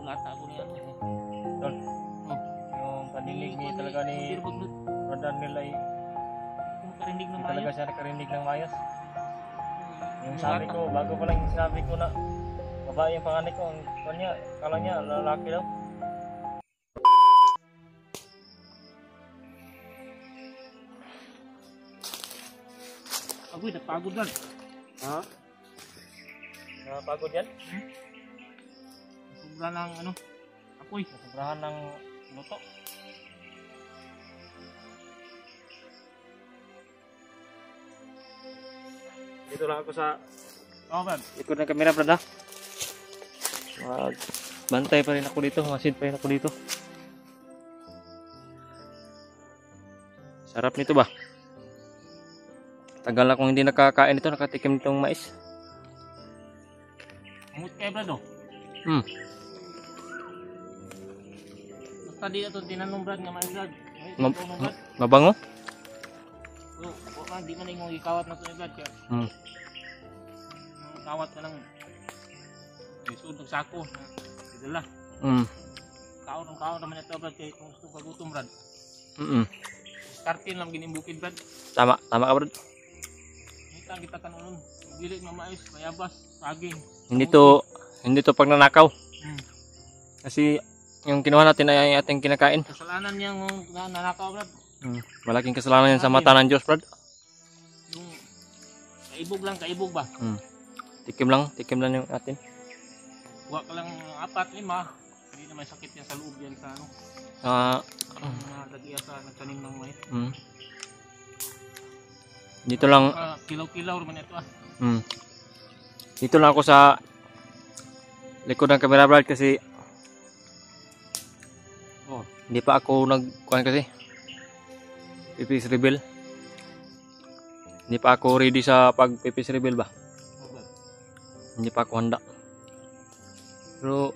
lata ako niya. Tol. Yung panilig ni talaga ni Brad Arnel ay Karinig ng hindi talaga maayos. siya nakarinig ng mayos. Yung sabi ko, bago pa lang sinabi ko na babae yung panganay ko, ang kanya, kala niya lalaki daw. Agoy, napagod lang. Ha? Napagod yan? Sobra ng ano, apoy. Sobrahan ng luto. Dito lang ako sa Oo, Brad. likod ng kamera, Brad, ha? Bantay pa rin ako dito, masid pa rin ako dito. Sarap nito ba? Tagal akong hindi nakakain nito, nakatikim nitong mais. Amot kayo, Brad, oh. Basta di na ito tinanong, Brad, nga may Brad. Brad. Mabango? So, di man yung ikawat na ito, Brad. Kaya, kawat ka lang. Isud ng sako. Idala. Kaon naman ito, Brad. Kaya kung gusto pagutom, Brad. Startin lang ginimbukid, Brad. Tama ka, Brad. Kita kanon. Dili mamais, bayabas, saging. Hindi to pagnanakaw. Kasi yung kinuha natin ay ating kinakain. Kasalanan niya ng nanakaw, Brad. Malaking kasalanan yan sa mata ng Diyos, Brad. Yung kaibog ba? Tikim lang yung atin. Huwag ka lang 4, 5. Hindi na may sakit yan sa loob yan sa ano. Nagdagiya sa nagtanim ng mais. Dito lang. Kilaw-kilaw naman ito, ah. Dito lang ako sa likod ng camera, Brad, kasi hindi pa ako nagkuhan kasi pipis rebel. Hindi pa ako ready sa pagpipis rebel ba. Hindi pa ako handa. Pero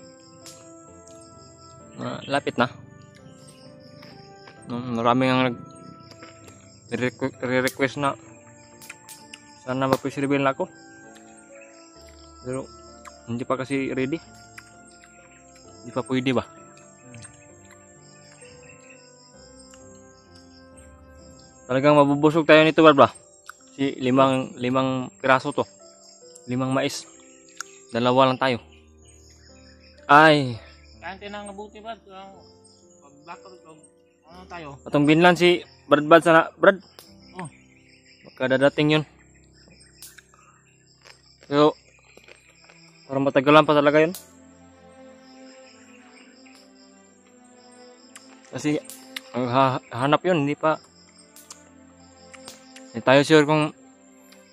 lapit na. Maraming ang nag-request na sana mapis rebel na ako. Pero hindi pa kasi ready. Hindi pa pwede ba. Talagang mabubusog tayo nito, Brad, ba? Si limang piraso to. 5 mais. 2 lang tayo. Ay. Kante nang nabuti, Brad. Pag-blackout, ano tayo? Atong binlan si Brad sana, Brad. Baka dadating yun. Pero parang matagalan pa talaga yun. Kasi hanap yun, hindi pa. Hindi tayo sure kung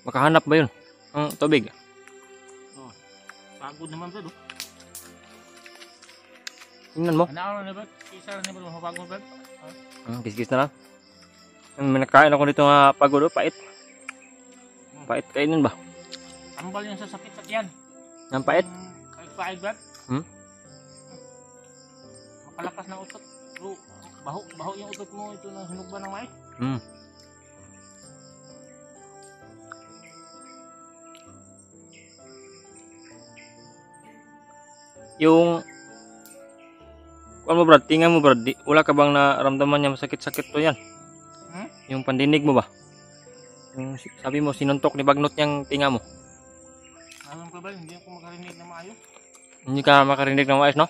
makahanap ba yun ang tubig. Pagod naman, Brad. Tingnan mo. Ano na, Brad? Isa na, Brad. Mapagod, Brad. Kis-kis na lang. May nakain ako dito nga pagod, pait. Pait kainin ba? Tambal yung sa sakit sa tiyan. Ang pait? Pait, Brad. Makalakas na utot. Baho yung utot mo. Ito na hinog ba ng mais? Yung ano mo, Brad, tingnan mo, Brad, wala ka bang naramdaman niya masakit-sakit to yan? Yung pandinig mo ba? Yung sabi mo sinuntok ni Bagnot niyang tinga mo. Alam ko ba, hindi ako makarinig na maayos. Hindi ka makarinig ng maayos, no?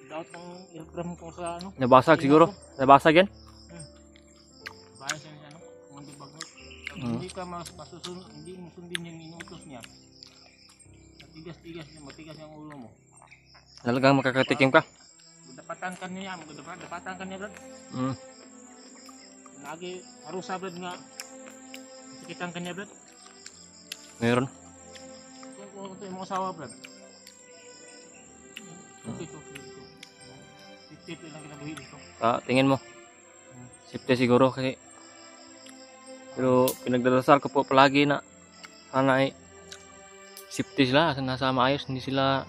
Daot ng eardrum ko sa ano. Nabasag siguro. Nabasag yan. Bahay siya niya, ano? Kung hindi Bagnot. Hindi ka masusunod, hindi mo sundin yung inuutos niya. Matigas yung ulo mo. Talagang makakatikim ka. Dapatan ka niya, Brad. Lagi harusa, Brad, nga sakitan ka niya, Brad. Meron. Kung ito yung mga asawa, Brad. Ito. 50 lang kinabuhi dito. Tingin mo. Safety siguro kasi. Pero pinagdadasal ko po palagi na sana ay safety sila, nasa maayos, hindi sila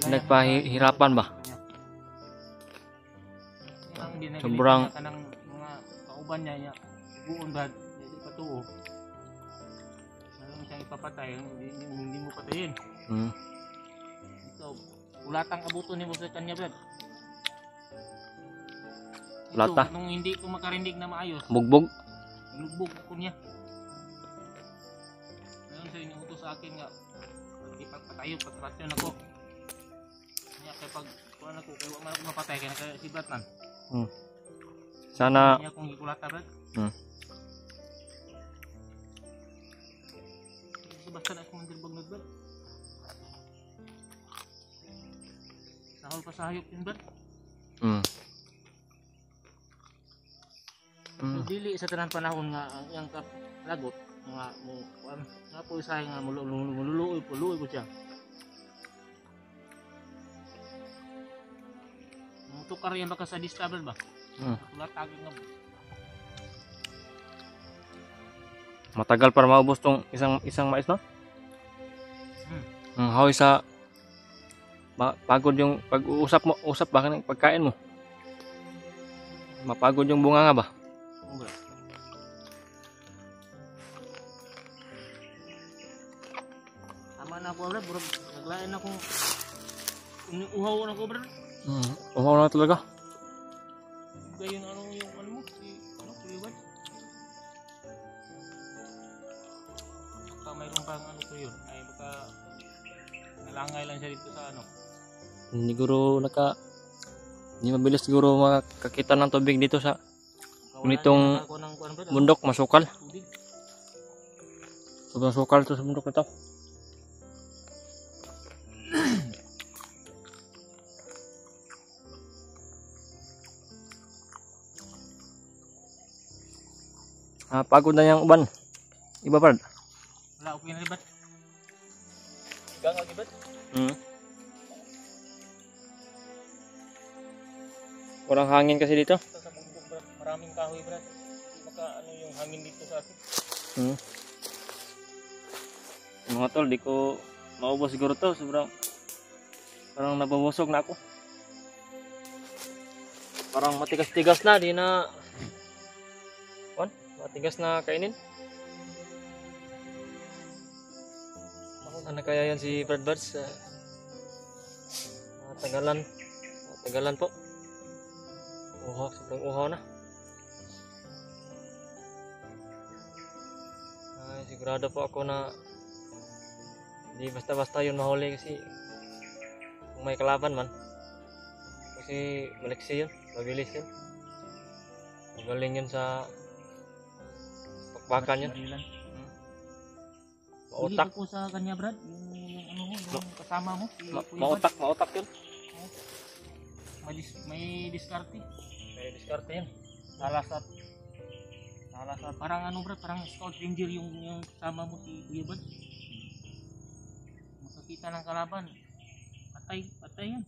nagpahirapan ba? Sobrang kanang mga kauban niya, buon, Brad, hindi patuo. Sabi mo siyang ipapatay, hindi mo patayin. ulatang abuto ni mo sa kanya, Brad. Ulata. Ito, nung hindi ko makarinig na maayos, Bugbog. lugbog ako niya. Ngayon siya inuutos sa akin nga, ipagpatayo, patratyon ako. Kaya pag kuha na ko, kaya wala ako mapatay, kaya si Batman. Sana Kaya kung ikulata, Brad. Basta na akong mandirbag na, Brad. Nahol pa sa hayop yun, Brad. So, dili sa tanang panahon nga ang iyang lagot nga mo nga po isa nga mululuoy po siya. Tukar yan baka sa discover ba? Wala tagig nga. matagal para maubos tong isang mais, no? Hawi sa pagod yung pag-uusap mo, usap ba ng pagkain mo? Mapagod yung bunga nga ba? Tama na ako, Brad. Naglain akong uhaw na ako, Brad. Uhaw na talaga. Kaya yung ano mo, Kuliwan. Baka mayroon pang ano ko yun. Ay baka nalangay lang siya dito sa ano. Hindi mabilis siguro makakita ng tubig dito sa ganitong bundok, masukal. Sobrang sukal to sa bundok na to. Pagod na yung uban. Iba, Brad? Wala, okay na, Brad. Igang ako, Brad? Walang hangin kasi dito. Sa bundok, Brad. Maraming kahoy, Brad. Baka ano yung hangin dito sa atin. Mga tol, di ko maubos siguro to. Parang nabubusog na ako. Parang matigas-tigas na. Di na... matigas na kainin. Ano kaya yan si Brad Buds? Tagalan po. Sobrang uhaw na. Sigurado po ako na hindi basta-basta yun mahuli kasi kung may kalaban man. Kasi maliksi yun, mabilis yun. Magaling yun sa bakbakan yun. Mautak. Hindi ko sa kanya, Brad. Yung ano mo, yung kasama mo. Mautak yun. May diskarte. May diskarte yun. Salasat. Parang ano, Brad, parang scout ranger yung kasama mo si Kuya Brad. Makakita ng kalaban. Patay yan.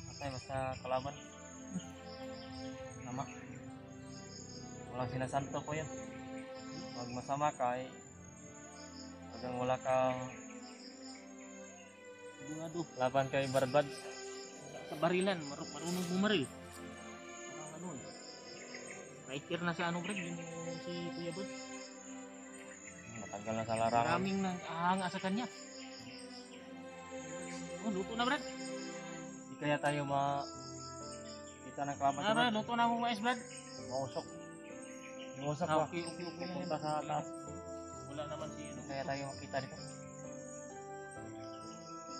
Patay basta kalaban. Nama. Walang sinasanto po yan. Pag masama ka ay hanggang wala kang laban kay Brad Buds. Sa barilan, marunong bumaril. Parang ano eh. Writer na siya Brad, yung si Kuya Brad. Matagal na sa larangan. Maraming nang-ahanga sa kanya. Luto na, Brad. Di kaya tayo kita ng kalaban sa Brad. Luto na akong mais, Brad. Mausok. Mausok ba? Okay na Punta sa taas. Wala naman si ano. Kaya tayo makita dito.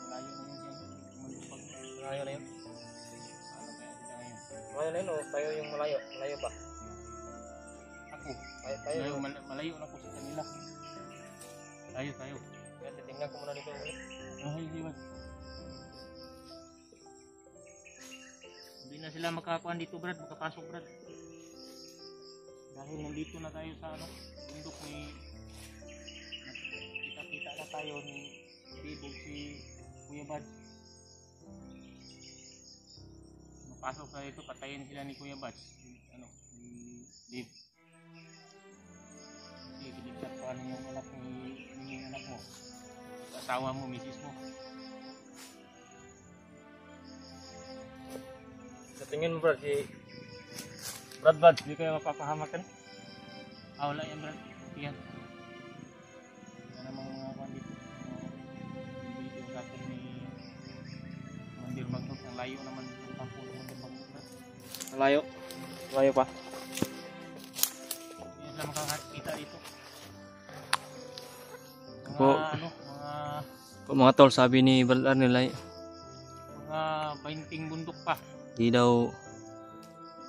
Malayo na yun siya. Malayo na yun. Ano kaya sila ngayon? Malayo na yun o tayo yung malayo? Malayo ba? Ako. Tayo yung malayo na po sa kanila. Tayo. Kaya titingnan ko muna dito ulit. Liwan. Hindi na sila makakuan dito, Brad. Makapasok, Brad. Dahil nandito na tayo sa bundok ni kita na tayo ni Bibog si Kuya Bad. Mapasok sa dito, patayin sila ni Kuya Bad. Ni Dave. Kasi kiligtat pa yung anak yung anak mo. Asawa mo, misis mo. Sa tingin mo, Brad, si Brad Buds, di kayo mapapahamakan? Wala yan, Brad. Yan. Wala namang mga dito. Dito sa atin ni Mandir Magno. malayo naman yung kampo naman ng bagnot brad. Malayo. Malayo pa. Hindi sila makakakita dito. Mga Po. ano, Mga tol, sabi ni Brad Arnel ay mga 20 bundok pa. di daw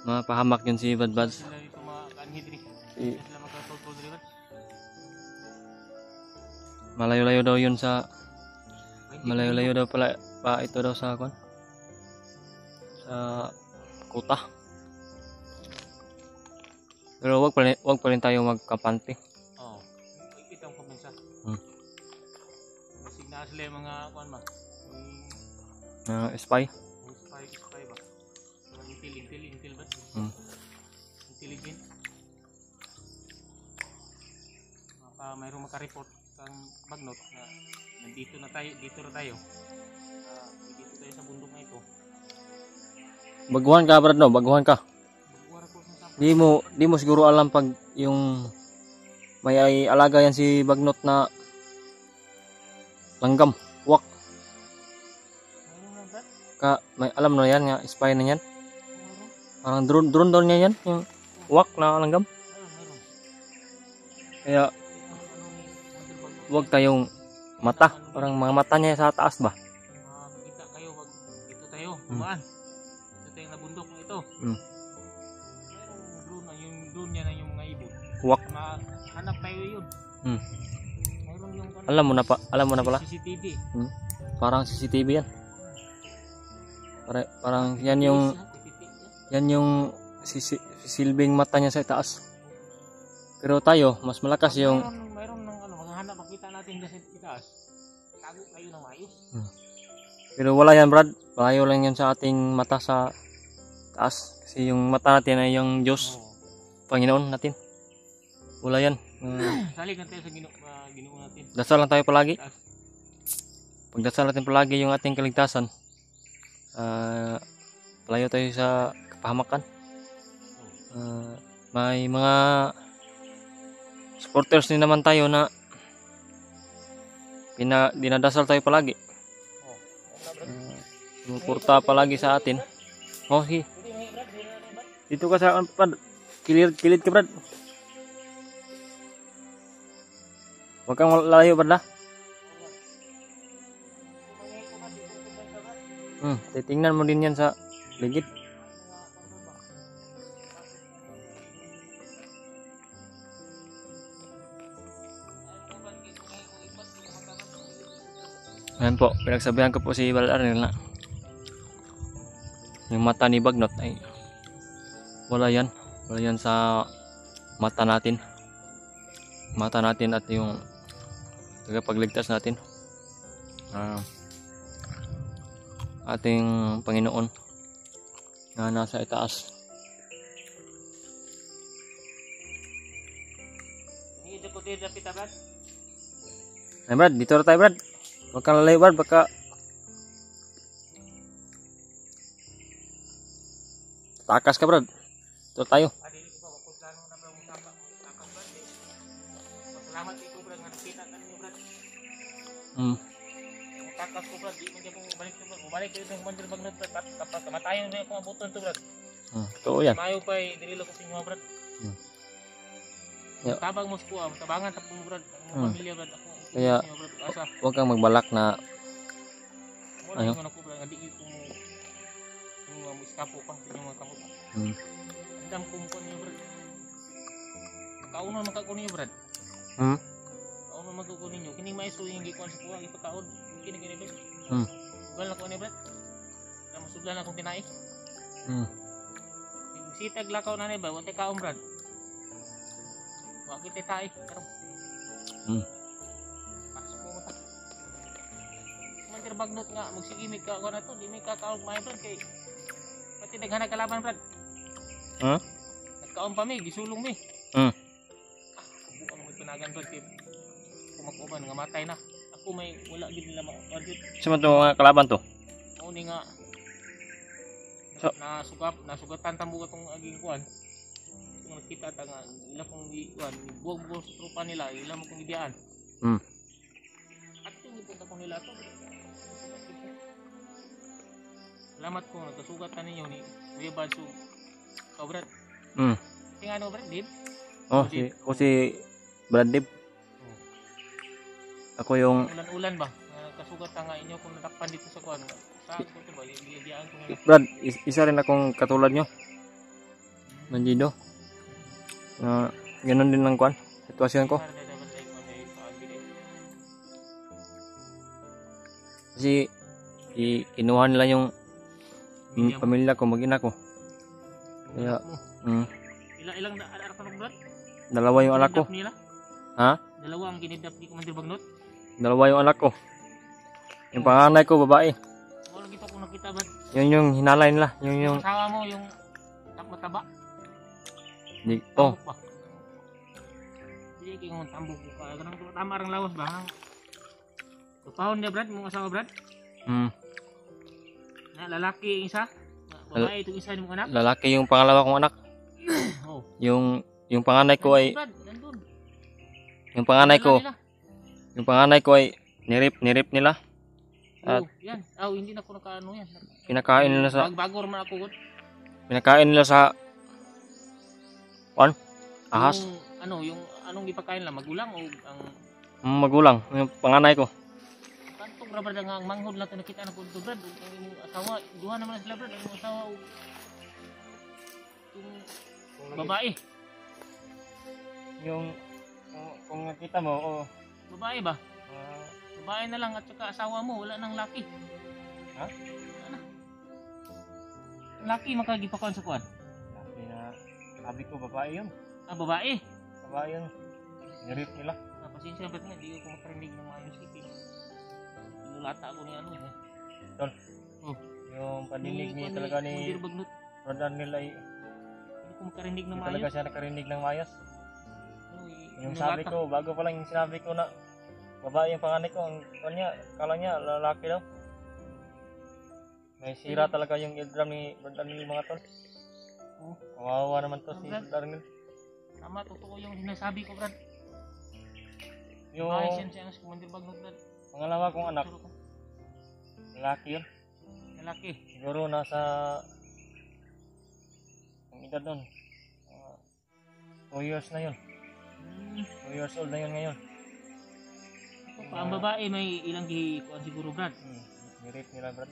mapahamak yun si Badbads. Sila dito mga kanhidri. I- Sila magkatulpul dito brad. Malayo-layo daw yun sa 20 malayo-layo daw pala pa ito daw sa kon sa kuta. Pero wag pa rin tayo magkampante. Oo. Ikita ang kumpensa. Hmm. Masig na sila yung mga kuan ba? Spy. Spy ba? Mga intil ba? Hmm. Intelligent. Mayroong makareport kang bagnot na dito na tayo. Dito tayo sa bundok na ito. Baguhan ka Brad no, baguhan ka. Magbuwara ko sa Di mo siguro alam pag yung may alaga yan si Bagnot na langgam, wak. mayroon na brad? May alam na yan nga spy na yan. Mayroon? Parang drone daw niya yan, yung wak na langgam. Mayroon. Kaya wag tayong mata, parang mga mata niya sa taas ba. Kita kayo, wag dito tayo, dumaan. Dito tayo na bundok na ito. Hmm. Mayroong drone na, yung drone niya na yung mga ibon. Wak. Hanap tayo yun. Hmm. Mayroon yung ano, Alam mo na pala. CCTV. Parang CCTV yan. Parang yan yung silbing mata niya sa taas. Pero tayo, mas malakas yung Mayroon ng ano, maghahanap, makita natin dyan sa itaas. Tago kayo ng maayos. pero wala yan Brad. Malayo lang yan sa ating mata sa taas. Kasi yung mata natin ay yung Diyos, Oo. Panginoon natin. Wala yan. Salig na tayo sa ginoo natin. Dasal lang tayo palagi. Taas. Pagdasal natin palagi yung ating kaligtasan. Palayo tayo sa kapahamakan. May mga supporters din naman tayo na dinadasal tayo palagi. Oo. Sumuporta palagi sa atin. Sige. Hindi, may brad, hindi na brad. Dito ka sa Brad. Kilid ka Brad. Huwag kang lalayo Brad ha. Titingnan mo din yan sa ligid. Ayan po, pinagsabihan ko po si Brad Arnel na yung mata ni Bagnot ay wala yan sa mata natin at yung tagapagligtas natin, ating Panginoon na nasa itaas. Hindi ko din dapat brad. Ay Brad, dito na tayo Brad. Huwag kang lalayo Brad, baka takas ka Brad. Dito tayo. Adili ko ba kung plano na ba mo tapa brad. Salamat ito brad nga nakita ka ninyo brad. Takas ko brad, di man gyud balik to brad. Balik kayo ng bandil bagnot brad. Kapag kamatayon na akong abuton to brad. Totoo yan. Mayo pa dili ko sa inyo brad. Yeah. Tabang mo sa tabangan tapong brad. Ang pamilya brad ako. Kaya huwag kang magbalak na Wala yung ako brad, hindi ko mo iskapo pa sa inyong mga kamot. Andam kong ko niyo brad. Kauno makakon niyo brad. Kauno magkakon ninyo. Kining maiso yung gikuan sa kuha ipakaon. Kini brad. Gal na ko ni brad. Na masudlan akong tinai. Sitag lakaw na ni ba, wante kaon brad. Wa kita tai karon. Bagnot nga magsigimik ka na to, di may kakaon may brad kay pati daghan kalaban brad. Nagkaon pa mi, gisulong mi. Bukang may pinagan brad kay kumakuban nga matay na. Ako may wala gid nila ma-audit. Sino to mga kalaban to? Mao ni nga nasugatan tambuga tong aging kuan. Kung nakita ta nga ila kong kuan, buwag-buwag sa tropa nila, ila mo kong gidiyaan. At tingin punta ko nila to. Salamat po, nagkasugatan ninyo ni Kuya Bads o ikaw, Brad. Hmm. Kasi nga ano, Brad, Dib? Oh, si Brad Dib. Ako yung Ulan-ulan ba? Kasugatan nga inyo kung natakpan dito sa kuwan. Saan ko ito ba? Biyayaan ko nga. Brad, isa rin akong katulad nyo. Bandido. Na ganun din lang kuwan. Sitwasyon ko. Kasi kinuha nila yung pamilya ko, mag-ina ko. Kaya, Ilang anak ka Brad? dalawa yung anak ko. Nila? Ha? Dalawa ang kinidnap ni Commander Bagnot? Dalawa yung anak ko. Yung panganay ko, babae. Wala kita kung nakita, Brad. Yun yung hinalay nila. Yun yung... Asawa mo, yung mataba. Di, oh, Hindi kayo ng tambok ko ka. Ganang tama ang lawas ba? Tupahon niya, Brad, mong asawa, Brad. Na lalaki yung isa. Babae itong isa ng anak. Lalaki yung pangalawa kong anak. Oh. Yung panganay ko ay... Brad, nandun. Yung panganay ko ay nirip nila. At yan. Hindi na ako nakaano yan. pinakain nila sa... Bago naman ako. Pinakain nila sa... Ahas. Yung anong ipakain lang? Magulang o ang... Magulang. Yung panganay ko. Kantong Brad nga ang manghod lang ito nakita na ko ito, Brad. Ang imong asawa. Duha naman sila, Brad. Ang imong asawa o... Yung babae. Kung nakita mo, Babae ba? Babae na lang at saka asawa mo, wala nang laki. Ha? Wala na. Laki makagipakon sa kuwan. Laki na, sabi ko babae yun. Babae. Babae yun. Nirip nila. Pasensya ba't nga, di ko makarinig ng maayos kipin. Inulata ako ni ano eh. Tol. Yung paninig niya talaga ni Brother nila ay... Hindi ko makarinig ng maayos. Talaga siya nakarinig ng maayos. Yung sabi ko, bago pa lang yung sinabi ko na babae yung panganay ko, ang kanya, kala niya, lalaki daw. May sira talaga yung eardrum ni Brother Arnel mga tol. Kawawa naman to si Brother Arnel. Tama, totoo yung sinasabi ko, Brad. Yung siya ang Commander Bagnot, Brad. pangalawa kong anak, lalaki yun. Lalaki. Siguro nasa ang edad nun 2 years na yun. 2 years old na yun ngayon. Ang babae may ilang gikuan siguro, Brad. Nirip nila, Brad.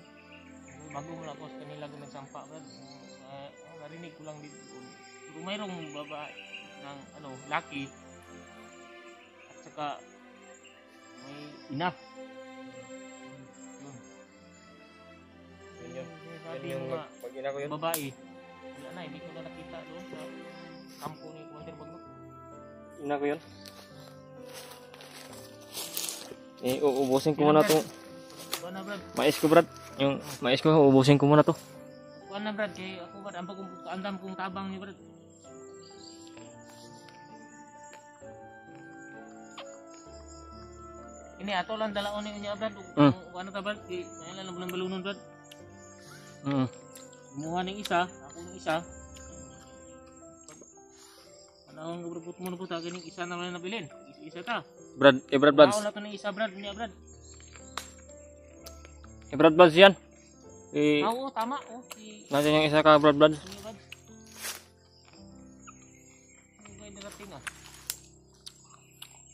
Bago mo lang ako sa kanila gumagsampa, Brad. Narinig ko lang dito. Pero mayroong babae ng laki at saka may enough. Sabi yung pag-ina ko yun. babae, wala na, hindi ko na nakita doon sa kampo ni Commander Bagnot. Ina ko yun. Uubusin ko muna itong mais ko, Brad. Yung mais ko, uubusin ko muna to. Kuan na, Brad, kay ako, Brad, andam kong tabang ni Brad. Ini ato lang dalaon niya, Brad. Ano ta, Brad? Kaya lang balunon, Brad. Kumuha ng isa, ako ng isa. Anong gabot mo na po sa akin yung isa naman na nabilin. Isa ta. Brad, Brad Buds. Ako na ito ng isa, Brad. Niya, Brad. Brad Buds yan. Oo, tama. Nasaan yung isa ka, Brad Buds?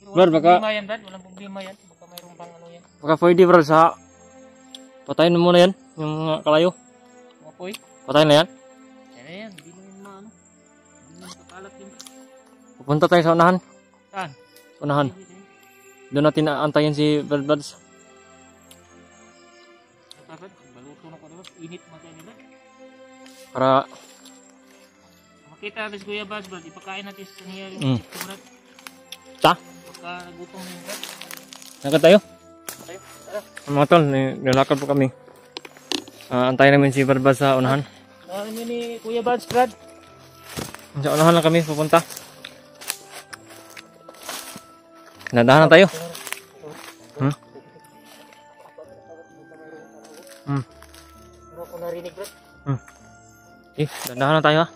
Brad, baka... Yan, Brad. Walang problema yan. Baka mayroong pang yan. Baka pwede, Brad, sa... Patayin mo muna yan. Yung kalayo. Mapoy. Patayin na yan. Yan. Hindi mo yung maano. Hindi mo kakalat yun. Pupunta tayo sa unahan. Saan? Unahan. Doon natin aantayin si Brad Buds. Baluto na ko diba? Init mo tayo nila. Para... Makita natin si Kuya Buds, Brad. Ipakain natin sa niya yung Brad. Ta? Baka nagutom na yung Brad. Nakad tayo? Tayo. Tara. Mga tol, nilakad po kami. Antayin namin si Brad Buds sa unahan. Ano ni Kuya Buds, Brad? Sa unahan lang kami pupunta. Nadahan na tayo. Ano ko narinig, Brad? Dandahan na tayo ha.